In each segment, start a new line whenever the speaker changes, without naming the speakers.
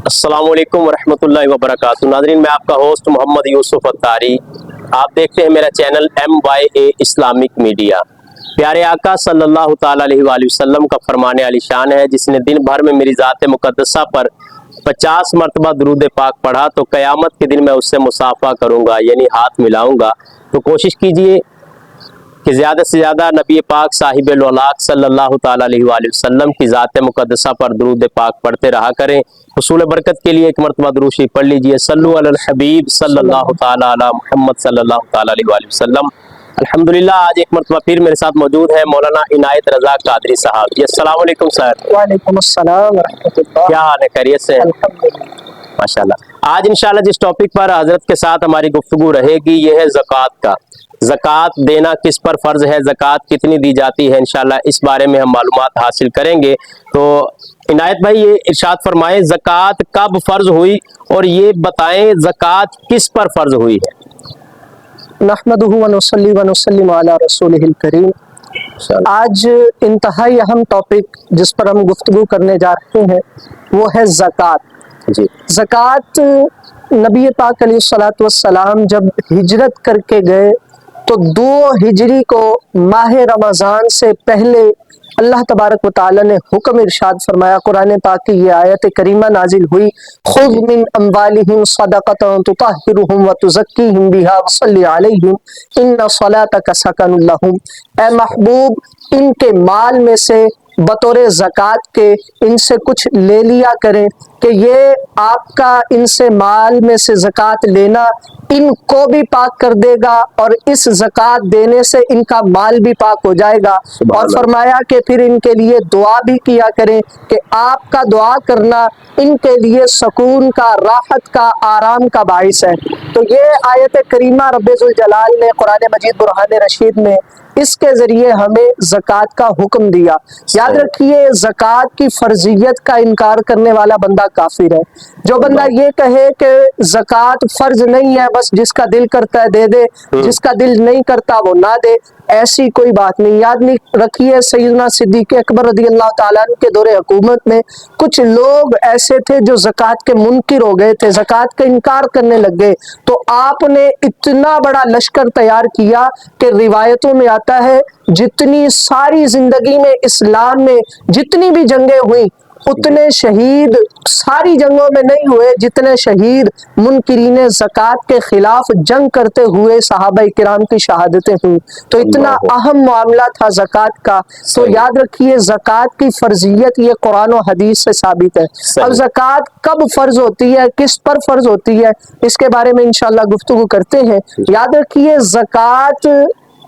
अस्सलाम वालेकुम वरहमतुल्लाहि वबरकातुहू। नाज़रीन, मैं आपका होस्ट मोहम्मद यूसुफ अत्तारी। आप देखते हैं मेरा चैनल MYA इस्लामिक मीडिया। प्यारे आका सल्लल्लाहु ताला अलैहि वसल्लम का फरमाने आली शान है, जिसने दिन भर में मेरी ज़ात मुक़द्दसा पर 50 मरतबा दुरूद पाक पढ़ा तो क़यामत के दिन मैं उससे मुसाफ़ा करूँगा, यानी हाथ मिलाऊँगा। तो कोशिश कीजिए कि ज़्यादा से ज़्यादा नबी पाक साहिब लौलाक सल्लल्लाहु ताला अलैहि वसल्लम की ज़ात मुक़द्दसा पर दुरूद पाक पढ़ते रहा करें। हुसूल बरकत के लिए एक मरतबा दुरूद शरीफ पढ़ लीजिए। सल्लु अलल हबीब सल्लल्लाहु ताला अला मुहम्मद सल्लल्लाहु ताला अलैहि वसल्लम। अल्हम्दुलिल्लाह, आज एक मरतबा फिर मेरे साथ मौजूद है मौलाना इनायत रज़ा कादरी साहब जी। अस्सलाम वालेकुम सर।
वालेकुम अस्सलाम व रहमतुल्लाह।
क्या हाल है, खैरियत से?
अल्हम्दुलिल्लाह।
माशाल्लाह। आज इंशाल्लाह जिस टॉपिक पर हजरत के साथ हमारी गुफ्तगू रहेगी, ये है ज़कात का। ज़कात देना किस पर फ़र्ज़ है, ज़कात कितनी दी जाती है, इंशाल्लाह इस बारे में हम मालूमात हासिल करेंगे। तो इनायत भाई, ये इरशाद फरमाएं, ज़कात कब फ़र्ज़ हुई और ये बताएं ज़कात किस पर फ़र्ज़ हुई है।
नहमदुहु व नुसल्ली व नुसल्लिमु अला रसूलिहिल करीम। आज इंतहाई अहम टॉपिक जिस पर हम गुफ्तगू करने जा रहे हैं वो है ज़कात
जी।
ज़कात नबी पाक अलैहिस्सलातु वस्सलाम जब हिजरत करके गए तो 2 हिजरी को माह रमज़ान से पहले अल्लाह तबारक व तआला ने हुक्म इरशाद फरमाया। कुरान पाक की ये आयत करीमा नाजिल हुई, खुज़ मिन अम्वालिहिम सदक़तन तुतहिरुहुम व तुज़क्कीहिम बिहा व सल्लि अलैहिम इन्ना सलातक सकनुल लहुम। ए महबूब, इनके माल में से बतौर ज़कात के इनसे कुछ ले लिया करें कि ये आपका इनसे माल में से ज़कात लेना इनको भी पाक कर देगा और इस ज़कात देने से इनका माल भी पाक हो जाएगा। और फरमाया कि फिर इनके लिए दुआ भी किया करें कि आपका दुआ करना इनके लिए सुकून का, राहत का, आराम का बाइस है। तो ये आयत करीमा रब्बे जुल जलाल ने कुरान मजीद बुरहान रशीद में इसके ज़रिए हमें ज़कात का हुक्म दिया। याद रखिए, ज़कात की फ़र्ज़ियत का इनकार करने वाला बंदा काफिर है। जो बंदा ये कहे कि ज़कात फ़र्ज़ नहीं है, बस जिसका दिल करता है दे दे, जिसका दिल नहीं करता वो ना दे, ऐसी कोई बात नहीं। याद नहीं रखिए, सैयदना सिद्दीक़ अकबर रज़ियल्लाहु ताला अन्हु के दौरे हुकूमत में कुछ लोग ऐसे थे जो ज़कात के मुनकिर हो गए थे, ज़कात का इनकार करने लग गए। तो आपने इतना बड़ा लश्कर तैयार किया कि रिवायतों में आता है जितनी सारी जिंदगी में इस्लाम में जितनी भी जंगें हुई उतने शहीद सारी जंगों में नहीं हुए जितने शहीद मुनकिरीन ज़कात के खिलाफ जंग करते हुए सहाबा किराम की शहादतें हुई। तो इतना अहम मामला था ज़कात का। तो याद रखिए, ज़कात की फ़र्ज़ियत ये कुरान और हदीस से साबित है। अब ज़कात कब फ़र्ज़ होती है, किस पर फ़र्ज़ होती है, इसके बारे में इंशाअल्लाह गुफ्तगू करते हैं। याद रखिए, ज़कात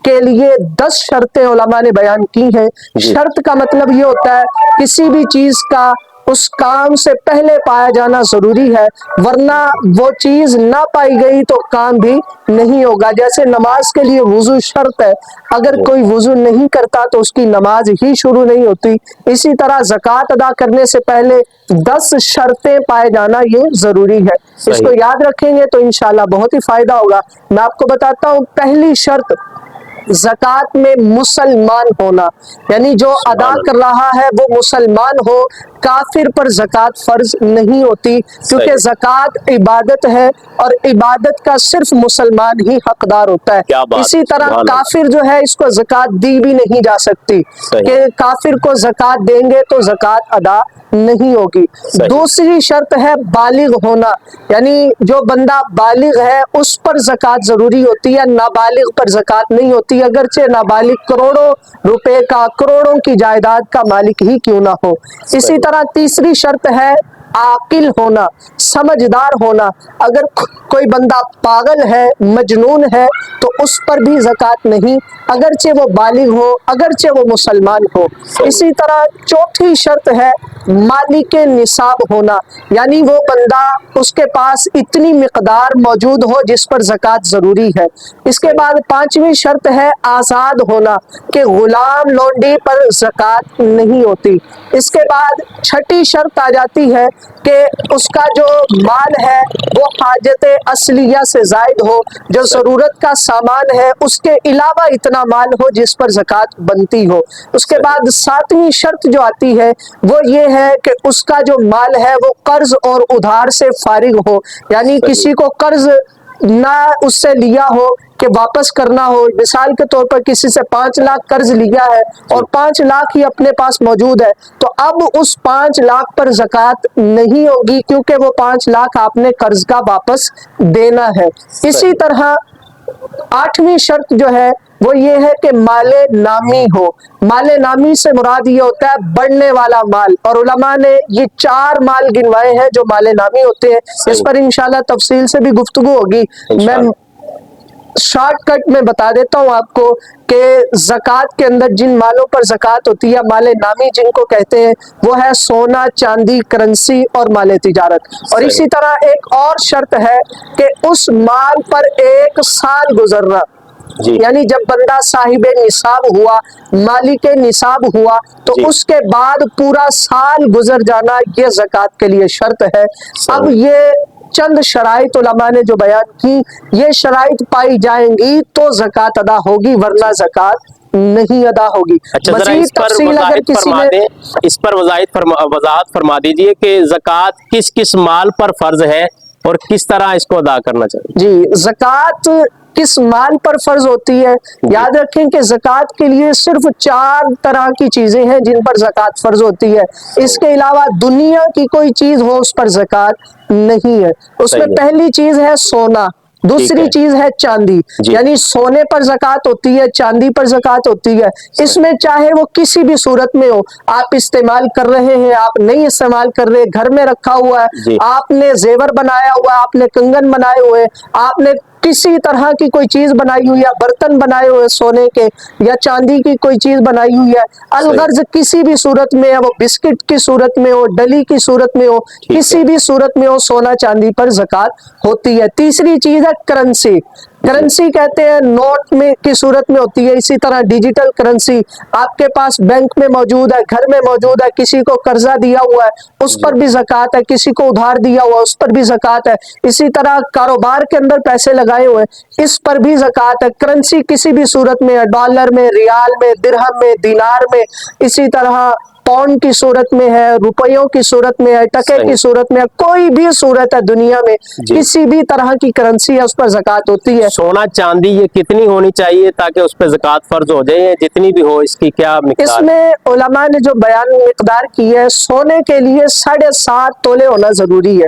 के लिए 10 शर्तें उलमा ने बयान की हैं। शर्त का मतलब ये होता है किसी भी चीज का उस काम से पहले पाया जाना जरूरी है, वरना वो चीज ना पाई गई तो काम भी नहीं होगा। जैसे नमाज के लिए वुजू शर्त है, अगर कोई वुजू नहीं करता तो उसकी नमाज ही शुरू नहीं होती। इसी तरह ज़कात अदा करने से पहले 10 शर्तें पाए जाना ये जरूरी है। इसको याद रखेंगे तो इंशाल्लाह बहुत ही फायदा होगा। मैं आपको बताता हूँ, पहली शर्त ज़कात में मुसलमान होना, यानी जो अदा कर रहा है वो मुसलमान हो। काफिर पर ज़कात फ़र्ज नहीं होती, क्योंकि ज़कात इबादत है और इबादत का सिर्फ मुसलमान ही हकदार होता है। इसी तरह काफिर जो है, इसको ज़कात दी भी नहीं जा सकती कि काफिर को ज़कात देंगे तो ज़कात अदा नहीं होगी। दूसरी शर्त है बालिग होना, यानी जो बंदा बालिग है उस पर ज़कात जरूरी होती है, नाबालिग पर ज़कात नहीं होती, अगरचे नाबालिग करोड़ों रुपए का, करोड़ों की जायदाद का मालिक ही क्यों ना हो। इसी तरह तीसरी शर्त है आकिल होना, समझदार होना। अगर कोई बंदा पागल है, मजनून है, तो उस पर भी ज़कात नहीं, अगरचे वो बालिग हो, अगरचे वो मुसलमान हो। इसी तरह चौथी शर्त है मालिक निसाब होना, यानी वो बंदा उसके पास इतनी मिकदार मौजूद हो जिस पर ज़कात ज़रूरी है। इसके बाद पांचवी शर्त है आज़ाद होना, कि गुलाम लौंडी पर ज़कात नहीं होती। इसके बाद छठी शर्त आ जाती है कि उसका जो माल है वो हाजत असलिया से जायद हो, जो ज़रूरत का सामान है उसके अलावा इतना माल हो जिस पर ज़कात बनती हो। उसके बाद सातवीं शर्त जो आती है वो ये है कि उसका जो माल है वो कर्ज और उधार से फारिग हो, यानी किसी को कर्ज ना उससे लिया हो कि वापस करना हो। मिसाल के तौर पर किसी से 5 लाख कर्ज लिया है और 5 लाख ही अपने पास मौजूद है, तो अब उस 5 लाख पर ज़कात नहीं होगी क्योंकि वो 5 लाख आपने कर्ज का वापस देना है। इसी तरह 8वीं शर्त जो है वो ये है कि माले नामी हो। माले नामी से मुराद ये होता है बढ़ने वाला माल, और उलमा ने ये 4 माल गिनवाए हैं जो माले नामी होते हैं। इस पर इंशाल्लाह तफसील से भी गुफ्तगू होगी। मैं शॉर्टकट में बता देता हूँ आपको कि ज़कात के अंदर जिन मालों पर ज़कात होती है, माले नामी जिनको कहते हैं, वो है सोना, चांदी, करेंसी और माले तिजारत। और इसी तरह एक और शर्त है कि उस माल पर 1 साल गुजरना, यानी जब बंदा साहिबे निसाब हुआ, मालिक निसाब हुआ, तो उसके बाद पूरा साल गुजर जाना, ये ज़कात के लिए शर्त है। अब ये चंद शराइत उलमा ने जो बयान की, ये शराइत पाई जाएंगी तो ज़कात अदा होगी, वरना ज़कात नहीं अदा होगी।
अच्छा,
मज़ीद तफसील अगर किसी ने
इस पर वजाहत फरमा दीजिए कि ज़कात किस किस माल पर फर्ज है और किस तरह इसको अदा करना चाहिए।
जी, ज़कात किस माल पर फर्ज होती है? याद रखें कि ज़कात के लिए सिर्फ 4 तरह की चीजें हैं जिन पर ज़कात फर्ज होती है। इसके अलावा दुनिया की कोई चीज हो उस पर ज़कात नहीं है। उसमें पहली चीज है सोना, दूसरी चीज है चांदी, यानी सोने पर ज़कात होती है, चांदी पर ज़कात होती है। इसमें चाहे वो किसी भी सूरत में हो, आप इस्तेमाल कर रहे हैं, आप नहीं इस्तेमाल कर रहे, घर में रखा हुआ है, आपने जेवर बनाया हुआ, आपने कंगन बनाए हुए, आपने किसी तरह की कोई चीज बनाई हुई है, बर्तन बनाए हुए सोने के या चांदी की कोई चीज बनाई हुई है, अलगर्ज किसी भी सूरत में है, वो बिस्किट की सूरत में हो, डली की सूरत में हो, किसी भी सूरत में हो, सोना चांदी पर ज़कात होती है। तीसरी चीज है करेंसी। करेंसी कहते हैं नोट में की सूरत में होती है। इसी तरह डिजिटल करेंसी आपके पास बैंक में मौजूद है, घर में मौजूद है, किसी को कर्जा दिया हुआ है उस पर भी ज़कात है, किसी को उधार दिया हुआ उस पर भी ज़कात है। इसी तरह कारोबार के अंदर पैसे लगाए हुए इस पर भी ज़कात है। करेंसी किसी भी सूरत में है, डॉलर में, रियाल में, दिरहम में, दिनार में, इसी तरह पाउंड की सूरत में है, रुपयों की सूरत में है, टके की सूरत में है, कोई भी सूरत है दुनिया में, किसी भी तरह की करेंसी है उस पर ज़कात होती है।
सोना चांदी ये कितनी होनी चाहिए ताकि उस पर ज़कात फर्ज हो जाए? जितनी भी हो, इसकी क्या मिक़दार?
इसमें उलमा ने जो बयान मिक़दार की है, सोने के लिए 7.5 तोले होना जरूरी है।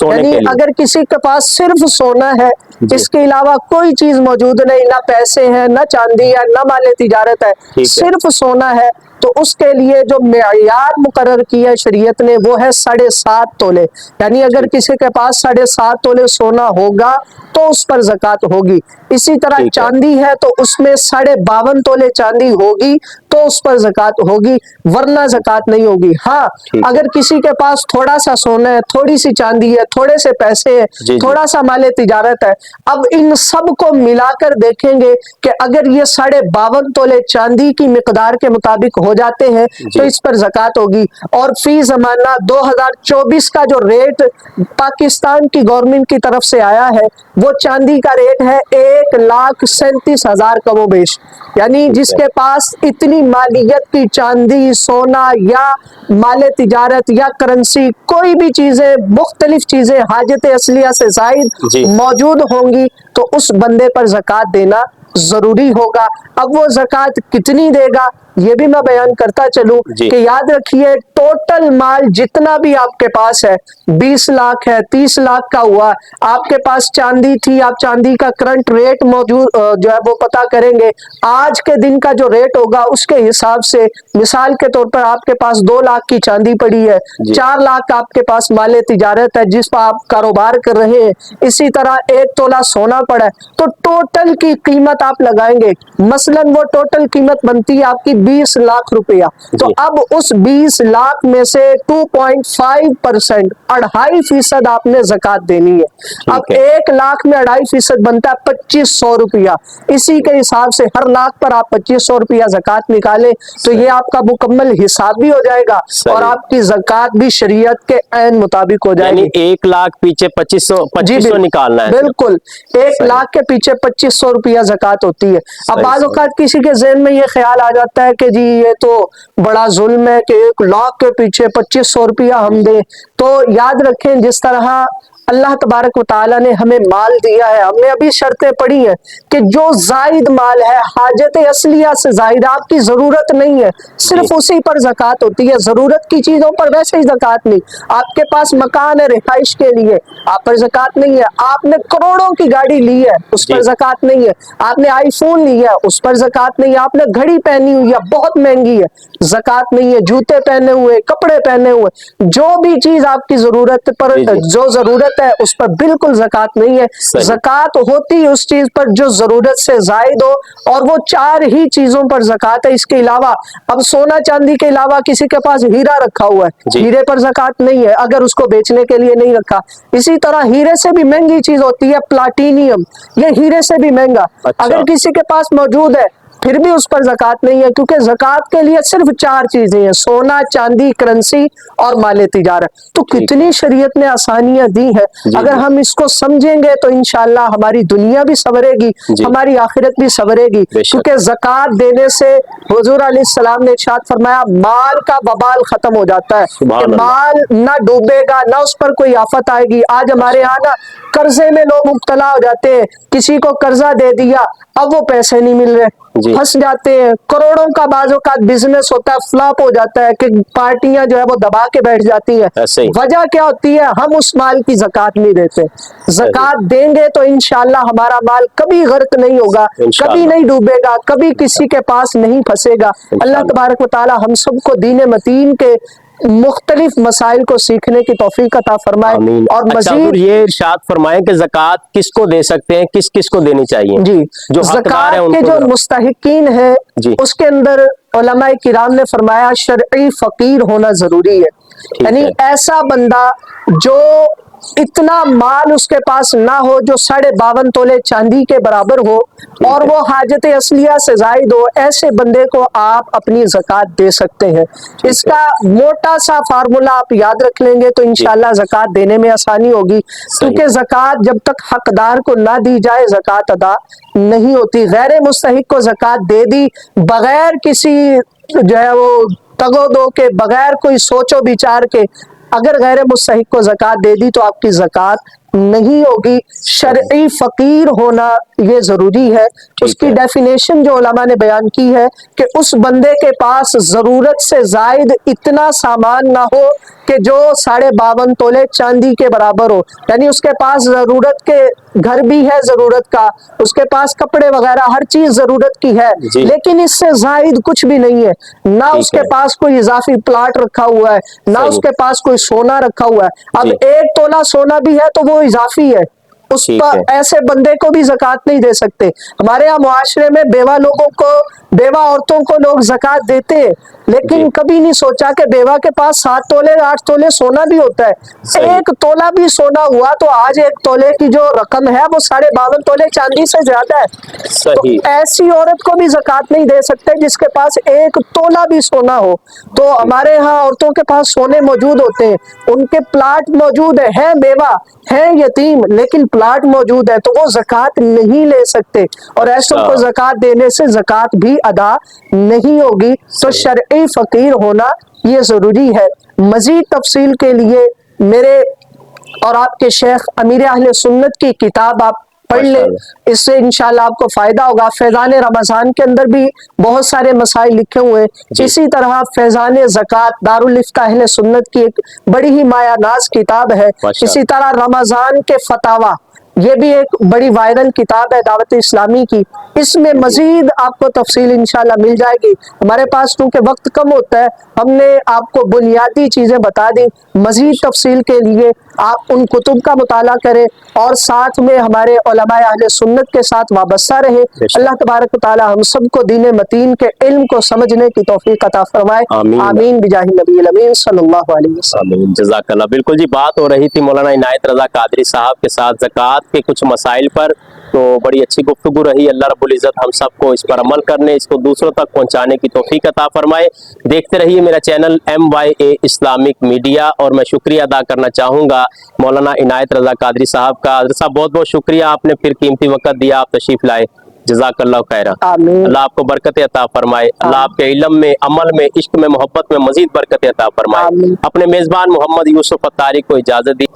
यानी अगर किसी के पास सिर्फ सोना है, इसके अलावा कोई चीज मौजूद नहीं, ना पैसे हैं, ना चांदी है, ना माले तिजारत है, सिर्फ सोना है, तो उसके लिए जो मेयार मुकर्रर की है शरीयत ने वो है 7.5 तोले। यानी अगर किसी के पास 7.5 तोले सोना होगा तो उस पर ज़कात होगी। इसी तरह चांदी है तो उसमें 52.5 तोले चांदी होगी तो उस पर ज़कात होगी, वरना ज़कात नहीं होगी। हाँ, अगर किसी के पास थोड़ा सा सोना है, थोड़ी सी चांदी है, थोड़े से पैसे है, थोड़ा सा माले तिजारत है, अब इन सब को मिलाकर देखेंगे कि अगर ये 52.5 तोले चांदी की मिकदार के मुताबिक हो जाते हैं तो इस पर ज़कात होगी। और फी ज़माना 2024 का जो रेट पाकिस्तान की गवर्नमेंट की तरफ से आया है वो चांदी का रेट है 1,37,000 कमोबेश। यानी जिसके पास इतनी मालियत की चांदी, सोना या माले तिजारत या करेंसी, कोई भी चीजें, मुख्तलिफ चीजें हाजत असलिया से जायद मौजूद होंगी तो उस बंदे पर ज़कात देना जरूरी होगा। अब वो ज़कात कितनी देगा ये भी मैं बयान करता चलूं कि याद रखिए, टोटल माल जितना भी आपके पास है, 20 लाख है, 30 लाख का हुआ, आपके पास चांदी थी, आप चांदी का करंट रेट मौजूद जो है वो पता करेंगे, आज के दिन का जो रेट होगा उसके हिसाब से, मिसाल के तौर पर आपके पास 2 लाख की चांदी पड़ी है, 4 लाख आपके पास माले तिजारत है जिस पर आप कारोबार कर रहे हैं, इसी तरह 1 तोला सोना पड़ा है, तो टोटल की कीमत आप लगाएंगे, मसलन वो टोटल कीमत बनती है आपकी 20 लाख रुपया, तो
जी।
अब उस 20 लाख में से 2.5% 2.5% आपने ज़कात देनी है। अब
है।
1 लाख में 2.5% बनता है 2500 रुपया। इसी के हिसाब से हर लाख पर आप 2500 रुपया ज़कात निकालें तो ये आपका मुकम्मल हिसाब भी हो जाएगा और आपकी ज़कात भी शरीयत के ऐन मुताबिक हो जाएगी।
यानी 1 लाख पीछे 2500 निकालना है।
बिल्कुल, 1 लाख के पीछे 2500 रुपया ज़कात होती है। अब बाज़ औक़ात किसी के ज़हन में ये ख्याल आ जाता है कि जी ये तो बड़ा जुल्म है कि 1 लाख के पीछे 2500 रुपया हम दें। तो याद रखें, जिस तरह अल्लाह तबारक व तआला ने हमें माल दिया है, हमने अभी शर्तें पढ़ी हैं कि जो जायद माल है, हाजत असलिया से जायद, आपकी जरूरत नहीं है, सिर्फ उसी पर ज़कात होती है। जरूरत की चीजों पर वैसे ही ज़कात नहीं। आपके पास मकान है रिहाइश के लिए, आप पर ज़कात नहीं है। आपने करोड़ों की गाड़ी ली है, उस पर ज़कात नहीं है। आपने आईफोन लिया है, उस पर ज़कात नहीं है। आपने घड़ी पहनी हुई है, बहुत महंगी है, ज़कात नहीं है। जूते पहने हुए, कपड़े पहने हुए, जो भी चीज आपकी जरूरत पर, जो जरूरत है उस पर बिल्कुल ज़कात नहीं है। ज़कात होती है उस चीज पर जो जरूरत से जायद हो, और वो 4 ही चीजों पर ज़कात है। इसके अलावा अब सोना चांदी के अलावा किसी के पास हीरा रखा हुआ है, हीरे पर ज़कात नहीं है अगर उसको बेचने के लिए नहीं रखा। इसी तरह हीरे से भी महंगी चीज होती है प्लाटीनियम, ये हीरे से भी महंगा, अगर किसी के पास मौजूद है फिर भी उस पर ज़कात नहीं है, क्योंकि ज़कात के लिए सिर्फ 4 चीजें हैं, सोना चांदी, करेंसी और माले तिजारत। तो कितनी शरीयत ने आसानियां दी है, अगर हम इसको समझेंगे तो इंशाअल्लाह हमारी दुनिया भी संवरेगी, हमारी आखिरत भी संवरेगी। क्योंकि ज़कात देने से हुजूर अलैहिस्सलाम ने इरशाद फरमाया, माल का बबाल खत्म हो जाता है, कि माल ना डूबेगा, ना उस पर कोई आफत आएगी। आज हमारे यहाँ ना कर्जे में लोग मुब्तला हो जाते हैं, किसी को कर्जा दे दिया, अब वो पैसे नहीं मिल रहे, फंस जाते हैं। करोड़ों का बाजों का बिजनेस होता है, फ्लॉप हो जाता है कि पार्टियां जो है वो दबा के बैठ जाती है। वजह क्या होती है? हम उस माल की ज़कात नहीं देते। ज़कात देंगे तो इंशाअल्लाह हमारा माल कभी गर्क नहीं होगा, कभी नहीं डूबेगा, कभी किसी के पास नहीं फंसेगा। अल्लाह तबारक व तआला हम सबको दीन मतीन के मुख्तलिफ मसाइल को सीखने की तौफीक अता फरमाए। और मज़ीद
ये इरशाद फरमाएं कि ज़कात किसको दे सकते हैं, किस किस को देनी चाहिए?
जी,
जो
ज़कात के जो मुस्तहिकीन है उसके अंदर उलमाए किराम ने फरमाया शरई फकीर होना जरूरी है। यानी ऐसा बंदा जो इतना माल उसके पास ना हो, जो 52.5 तोले चांदी के बराबर हो और वो हाजत असलिया से जायद हो, ऐसे बंदे को आप अपनी ज़कात दे सकते हैं। इसका मोटा सा फार्मूला आप याद रख लेंगे तो इंशाअल्लाह ज़कात देने में आसानी होगी। क्योंकि ज़कात जब तक हकदार को ना दी जाए ज़कात अदा नहीं होती। गैर मुस्तहिक को ज़कात दे दी बगैर किसी जो है वो तगो-दो के, बगैर कोई सोचो विचार के, अगर गैर मुस्तहिक को ज़कात दे दी तो आपकी ज़कात नहीं होगी। शरई फकीर होना ये जरूरी है। उसकी डेफिनेशन जो उलमा ने बयान की है कि उस बंदे के पास जरूरत से जायद इतना सामान ना हो कि जो 52.5 तोले चांदी के बराबर हो। यानी उसके पास जरूरत के घर भी है, जरूरत का, उसके पास कपड़े वगैरह हर चीज जरूरत की है, लेकिन इससे जायद कुछ भी नहीं है। ना उसके पास कोई इजाफी प्लाट रखा हुआ है, ना उसके पास कोई सोना रखा हुआ है। अब 1 तोला सोना भी है तो वो इजाफी है, उस पर ऐसे बंदे को भी ज़कात नहीं दे सकते। हमारे यहाँ मुआशरे में बेवा लोगों को, बेवा औरतों को लोग ज़कात देते हैं, लेकिन कभी नहीं सोचा कि बेवा के पास 7 तोले 8 तोले सोना भी होता है। 1 तोला भी सोना हुआ तो आज 1 तोले की जो रकम है वो 52.5 तोले चांदी से ज्यादा है। तो ऐसी औरत को भी ज़कात नहीं दे सकते जिसके पास 1 तोला भी सोना हो। तो हमारे यहाँ औरतों के पास सोने मौजूद होते हैं, उनके प्लाट मौजूद है बेवा है यतीम, लेकिन प्लाट मौजूद है तो वो ज़कात नहीं ले सकते, और ऐसों को ज़कात देने से ज़कात भी अदा नहीं होगी। तो शरई फकीर होना ये जरूरी है। मजीद तफसील के लिए मेरे और आपके शेख अमीर अहले सुन्नत की किताब आप पढ़ ले, इससे इंशाल्लाह आपको फायदा होगा। फैजान रमजान के अंदर भी बहुत सारे मसाइल लिखे हुए हैं। इसी तरह फैजान ज़कात दारुल इफ्ता अहले सुन्नत की एक बड़ी ही मायानाज किताब है। इसी तरह रमजान के फतावा ये भी एक बड़ी वायरल किताब है दावत इस्लामी की। इसमें मजीद आपको तफसील इंशाल्लाह मिल जाएगी। हमारे पास क्योंकि वक्त कम होता है, हमने आपको बुनियादी चीज़ें बता दी। मजीद तफसील के लिए आप उन कुतुब का मुताला करें और साथ में हमारे उलमाए अहले सुन्नत के साथ वाबस्ता रहे। अल्लाह तबारक व तआला हम सबको दीन मतीन के इल्म को समझने की तौफीक अता फरमाए।
आमीन।
आमीन बिजाहि नबी अमीन सल्लल्लाहु अलैहि वसल्लम।
आमीन, जज़ाकल्लाह। बिल्कुल जी, बात हो रही थी मौलाना इनायत रज़ा कादरी साहब के साथ ज़कात के कुछ मसाइल पर, तो बड़ी अच्छी गुफ्तगू रही। अल्लाह रब्बुल इज़्ज़त हम सबको इस पर अमल करने, इसको दूसरों तक पहुंचाने की तौफीक अता फरमाए। देखते रहिए मेरा चैनल MYA इस्लामिक मीडिया। और मैं शुक्रिया अदा करना चाहूँगा मौलाना इनायत रज़ा कादरी साहब का। हज़रत साहब बहुत बहुत शुक्रिया, आपने फिर कीमती वक्त दिया, आप तशरीफ़ लाए। जज़ाकल्लाह खैरा।
आमीन।
अल्लाह आपको बरकत अता फरमाए। अल्लाह आपके इल्म में, अमल में, इश्क में, मोहब्बत में मजीद बरकत अता फरमाए।
आमीन।
अपने मेज़बान मोहम्मद यूसुफ अत्तारी को इजाज़त दी।